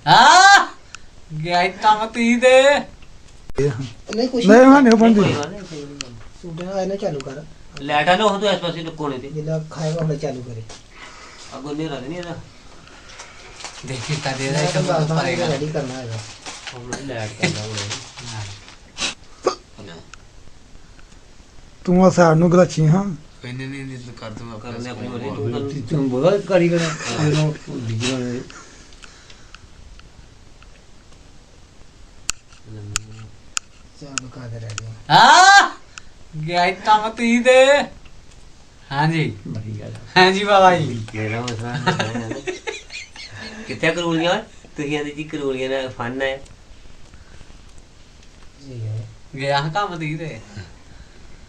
ਹਾਂ ਗਿਆ ਕੰਮ ਤੀ ਦੇ ਨਹੀਂ ਕੁਛ ਨਹੀਂ ਹਾਂ ਨਹੀਂ ਬੰਦੀ ਸੂਟੇ ਨਾਲ ਇਹਨੇ ਚਾਲੂ ਕਰ ਲੈਟਾ ਨਾ ਹੋ ਤੋ ਇਸ ਪਾਸੇ ਕੋਨੇ ਤੇ ਜਿਹੜਾ ਖਾਏਗਾ ਉਹਨੇ ਚਾਲੂ ਕਰੇ ਅੱਗੋਂ ਨਹੀਂ ਰਹਿ ਨਹੀਂ ਇਹਦਾ ਦੇਖੀ ਤਾਂ ਦੇ ਰਿਹਾ ਇੱਕ ਬਾਤ ਪਾਏਗਾ ਰੈਡੀ ਕਰਨਾ ਹੈਗਾ ਹੁਣ ਲੈਟ ਕਰਨਾ ਹੋਣਾ ਤੂੰ ਆ ਸਾਡ ਨੂੰ ਗਲਾਚੀ ਹਾਂ ਕੋਈ ਨਹੀਂ ਕਰ ਦੂੰਗਾ ਕਰਨੇ ਆਪਣੀ ਵਾਲੀ ਤੂੰ ਤੂੰ ਬਹੁਤ ਕਾਰੀਗਰ ਹੈ ਇਹਨੂੰ ਡਿਜੀਟਲ ਚਾਲੂ ਕਰ ਦੇ ਰੈਡੀ ਹਾਂ ਗਿਆ ਕੰਮ ਤੀ ਦੇ ਹਾਂਜੀ ਬੜੀ ਗੱਲ ਹਾਂਜੀ ਬਾਬਾ ਜੀ ਕਿਹੜਾ ਮਸਲਾ ਕਿੱਥੇ ਕਰੂਲੀਆਂ ਤੁਸੀਂ ਆਂਦੇ ਜੀ ਕਰੂਲੀਆਂ ਦਾ ਫਨ ਹੈ ਜੀ ਹੈ ਗਿਆ ਕੰਮ ਤੀ ਦੇ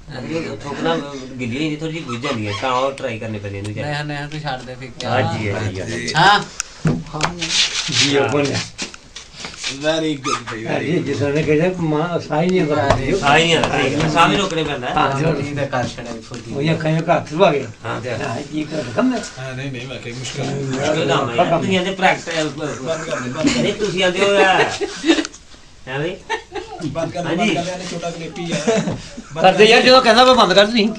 ਠੋਕਣਾ ਗਿੱਲੀ ਨਹੀਂ ਥੋੜੀ ਜਿਹੀ ਗੁੱਝ ਜਾਂਦੀ ਹੈ ਤਾਂ ਉਹ ਟਰਾਈ ਕਰਨੇ ਪੈਂਦੇ ਇਹਨੂੰ ਨਹੀਂ ਨਹੀਂ ਤੂੰ ਛੱਡ ਦੇ ਫਿਰ ਕਿਆ ਹਾਂਜੀ ਹਾਂ ਹਾਂ ਜੀ ਉਹ ਵੈਰੀ ਗੁੱਡ ਭਾਈ ਅਰੇ ਜਿਸ ਨੇ ਕਿਹਾ ਮਾਂ ਸਾਈ ਨਹੀਂ ਕਰਦਾ ਸਾਈ ਨਹੀਂ ਸਾਹਮਣੇ ਰੋਕਣੇ ਪੈਂਦਾ ਹਾਂ ਜੀ ਦਾ ਕਰ ਛੜਾ ਫੁੱਟੀ ਉਹ ਇਹ ਖਾਇਆ ਕਾ ਖਵਾ ਗਿਆ ਹਾਂ ਤੇ ਹਾਂ ਕੀ ਕਰ ਕੰਮ ਹੈ ਨਹੀਂ ਨਹੀਂ ਮੈਂ ਕਿ ਮੁਸ਼ਕਲ ਤੁਸੀਂ ਆਂਦੇ ਪ੍ਰੈਕਟਿਸ ਨਹੀਂ ਤੁਸੀਂ ਆਂਦੇ ਹੋ ਹੈ ਬਈ ਬੰਦ ਕਰ ਲੈ ਛੋਟਾ ਕਲਿੱਪ ਹੀ ਹੈ ਕਰਦੇ ਯਾਰ ਜਦੋਂ ਕਹਿੰਦਾ ਮੈਂ ਬੰਦ ਕਰ ਤੁਸੀਂ